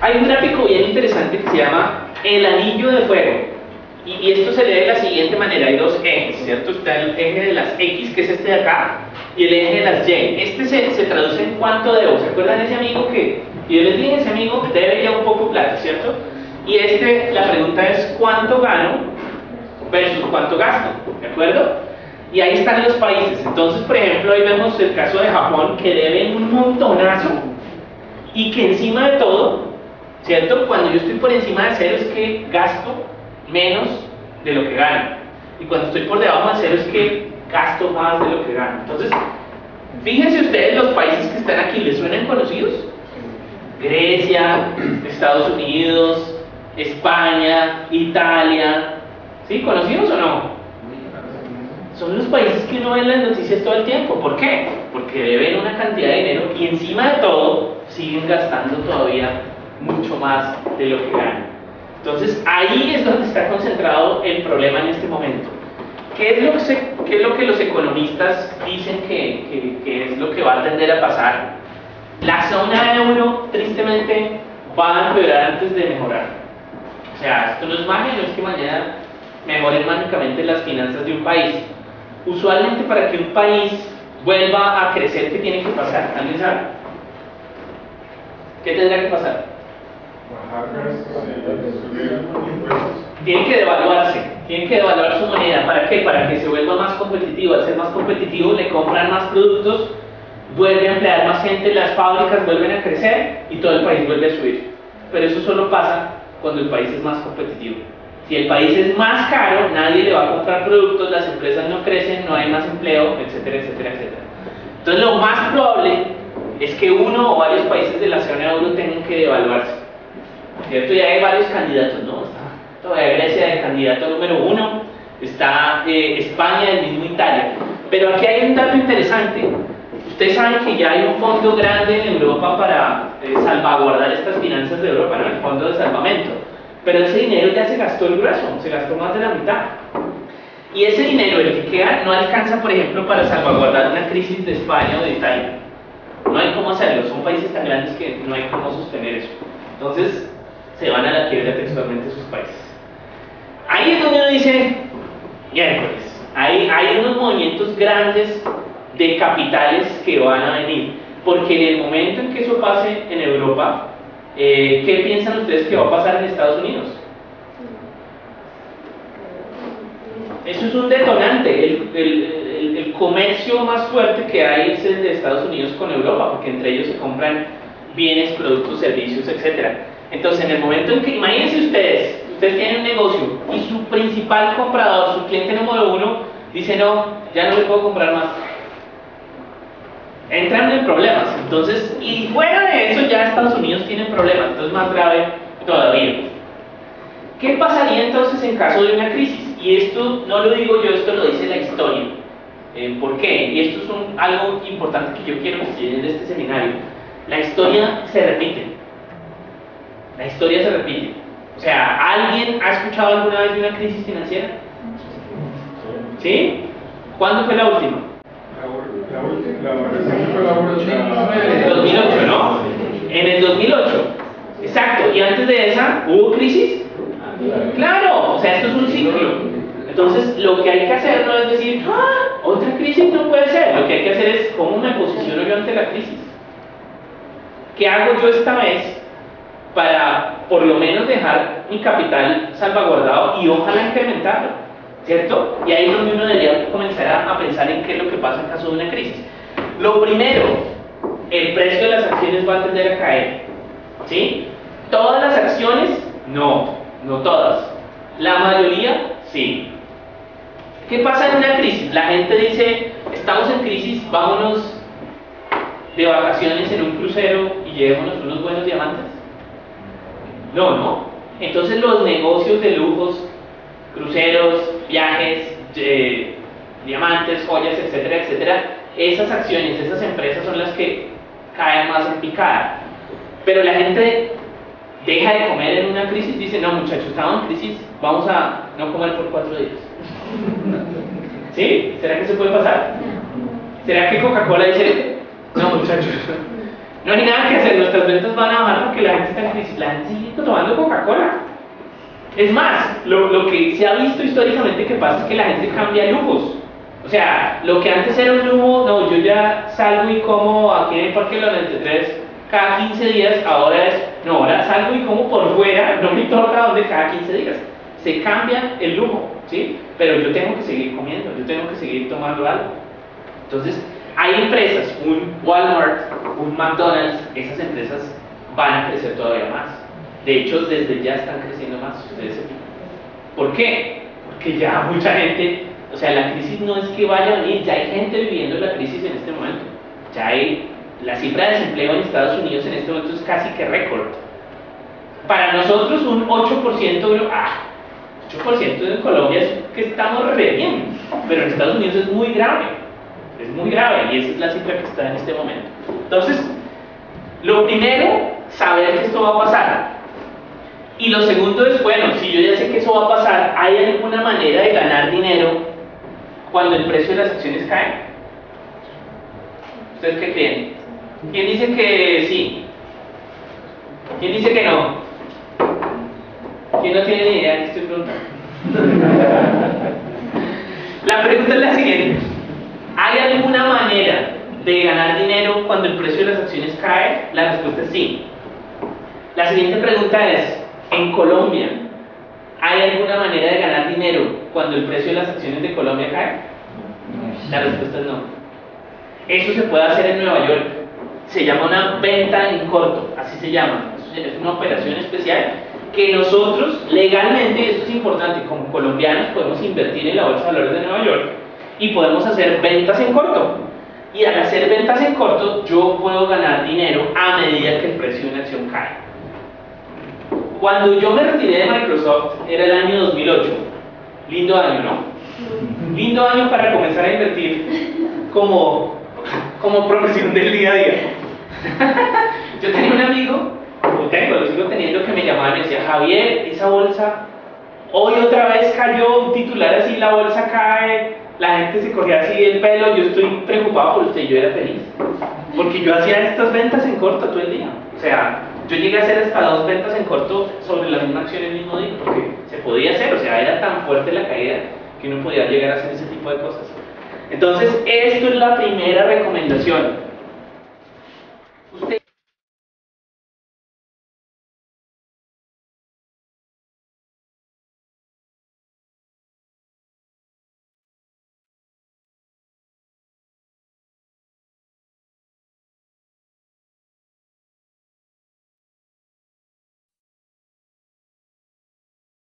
Hay un gráfico bien interesante que se llama el anillo de fuego. Y esto se lee de la siguiente manera: hay dos ejes, ¿cierto? Está el eje de las X, que es este de acá, y el eje de las Y. Este se traduce en cuánto debo. ¿Se acuerdan de ese amigo que yo les dije? Ese amigo debe ya un poco plata, ¿cierto? Y la pregunta es cuánto gano versus cuánto gasto, ¿de acuerdo? Y ahí están los países. Entonces, por ejemplo, ahí vemos el caso de Japón, que debe un montonazo, y que encima de todo, ¿cierto? Cuando yo estoy por encima de cero es que gasto menos de lo que gano, y cuando estoy por debajo de cero es que gasto más de lo que gano. Entonces, fíjense ustedes los países que están aquí, ¿les suenan conocidos? Grecia, Estados Unidos, España, Italia, ¿sí? ¿Conocidos o no? Son los países que uno ve en las noticias todo el tiempo. ¿Por qué? Porque deben una cantidad de dinero y encima de todo siguen gastando todavía mucho más de lo que ganan. Entonces ahí es donde está concentrado el problema en este momento. ¿Qué es lo que los economistas dicen que es lo que va a tender a pasar? La zona euro tristemente va a empeorar antes de mejorar. O sea, esto no es magia, no es que mañana mejoren mágicamente las finanzas de un país. Usualmente para que un país vuelva a crecer, ¿qué tiene que pasar? ¿Alguien sabe? ¿Qué tendrá que pasar? Tiene que devaluar su moneda. ¿Para qué? Para que se vuelva más competitivo. Al ser más competitivo le compran más productos, vuelve a emplear más gente, las fábricas vuelven a crecer y todo el país vuelve a subir. Pero eso solo pasa cuando el país es más competitivo. Si el país es más caro, nadie le va a comprar productos, las empresas no crecen, no hay más empleo, etcétera, etcétera, etcétera. Entonces lo más probable es que uno o varios países de la zona euro tengan que devaluarse, ¿cierto? Ya hay varios candidatos, ¿no? Está todavía Grecia de candidato número 1, está España, el mismo Italia. Pero aquí hay un dato interesante. Ustedes saben que ya hay un fondo grande en Europa para salvaguardar estas finanzas de Europa, ¿no? El fondo de salvamento. Pero ese dinero ya se gastó el grueso, se gastó más de la mitad. Y ese dinero, el que queda, no alcanza, por ejemplo, para salvaguardar una crisis de España o de Italia. No hay cómo hacerlo, son países tan grandes que no hay cómo sostener eso. Entonces, se van a la quiebra textualmente sus países. Ahí es donde uno dice, miércoles, hay unos movimientos grandes de capitales que van a venir. Porque en el momento en que eso pase en Europa, ¿qué piensan ustedes que va a pasar en Estados Unidos? Eso es un detonante. El comercio más fuerte que hay es el de Estados Unidos con Europa, porque entre ellos se compran bienes, productos, servicios, etc. Entonces, en el momento en que, imagínense ustedes tienen un negocio y su principal comprador, su cliente número 1, dice no, ya no le puedo comprar más. Entran en problemas. Entonces, y fuera de eso ya Estados Unidos tiene problemas, entonces más grave todavía. ¿Qué pasaría entonces en caso de una crisis? Y esto no lo digo yo, esto lo dice la historia. ¿Por qué? Y esto es algo importante que yo quiero que estudien de este seminario. La historia se repite. La historia se repite. O sea, ¿alguien ha escuchado alguna vez de una crisis financiera? ¿Sí? ¿Cuándo fue la última? En el 2008, ¿no? En el 2008, exacto. ¿Y antes de esa hubo crisis? Claro, o sea, esto es un ciclo. Entonces, lo que hay que hacer no es decir, ¡ah! Otra crisis no puede ser. Lo que hay que hacer es, ¿cómo me posiciono yo ante la crisis? ¿Qué hago yo esta vez para, por lo menos, dejar mi capital salvaguardado y ojalá incrementarlo? ¿Cierto? Y ahí es donde uno debería comenzar a pensar en qué es lo que pasa en caso de una crisis. Lo primero, el precio de las acciones va a tender a caer. ¿Sí? ¿Todas las acciones? No, no todas. La mayoría, sí. ¿Qué pasa en una crisis? La gente dice, estamos en crisis, vámonos de vacaciones en un crucero y llevémonos unos buenos diamantes. No, no. Entonces los negocios de lujos, cruceros, viajes, diamantes, joyas, etcétera, etcétera, esas acciones, esas empresas son las que caen más en picada. Pero la gente deja de comer en una crisis, dice, no muchachos, estamos en crisis, vamos a no comer por 4 días. ¿Sí? ¿Será que se puede pasar? ¿Será que Coca-Cola dice, no muchachos, No hay nada que hacer, nuestras ventas van a bajar porque la gente está en crisis. La gente sigue tomando Coca-Cola. Es más, lo que se ha visto históricamente que pasa es que la gente cambia lujos. O sea, lo que antes era un lujo, no, yo ya salgo y como aquí en el Parque de los 93 cada 15 días, ahora es, no, ahora salgo y como por fuera, no me importa dónde cada 15 días. Se cambia el lujo, ¿sí? Pero yo tengo que seguir comiendo, yo tengo que seguir tomando algo. Entonces, hay empresas, un Walmart, un McDonald's, esas empresas van a crecer todavía más. De hecho, desde ya están creciendo más, ustedes se fijan. ¿Por qué? Porque ya mucha gente, o sea, la crisis no es que vaya a venir, ya hay gente viviendo la crisis en este momento. Ya hay, la cifra de desempleo en Estados Unidos en este momento es casi que récord. Para nosotros un 8%, 8% en Colombia es que estamos re bien, pero en Estados Unidos es muy grave y esa es la cifra que está en este momento. Entonces, lo primero, saber que esto va a pasar. Y lo segundo es, bueno, si yo ya sé que eso va a pasar, ¿hay alguna manera de ganar dinero cuando el precio de las acciones cae? ¿Ustedes qué creen? ¿Quién dice que sí? ¿Quién dice que no? ¿Quién no tiene ni idea de qué estoy preguntando? La pregunta es la siguiente. ¿Hay alguna manera de ganar dinero cuando el precio de las acciones cae? La respuesta es sí. La siguiente pregunta es, ¿en Colombia hay alguna manera de ganar dinero cuando el precio de las acciones de Colombia cae? La respuesta es no. Eso se puede hacer en Nueva York. Se llama una venta en corto, así se llama. Es una operación especial que nosotros legalmente, esto es importante, como colombianos podemos invertir en la Bolsa de Valores de Nueva York y podemos hacer ventas en corto. Y al hacer ventas en corto, yo puedo ganar dinero a medida que el precio de una acción cae. Cuando yo me retiré de Microsoft, era el año 2008. Lindo año, ¿no? Lindo año para comenzar a invertir como profesión del día a día. Yo tenía un amigo, lo sigo teniendo, que me llamaba y me decía, Javier, esa bolsa, hoy otra vez cayó, un titular así, la bolsa cae, la gente se cogía así el pelo, yo estoy preocupado por usted. Y yo era feliz, porque yo hacía estas ventas en corto todo el día. O sea, yo llegué a hacer hasta 2 ventas en corto sobre la misma acción el mismo día, porque se podía hacer, o sea, era tan fuerte la caída que uno podía llegar a hacer ese tipo de cosas. Entonces, esto es la primera recomendación.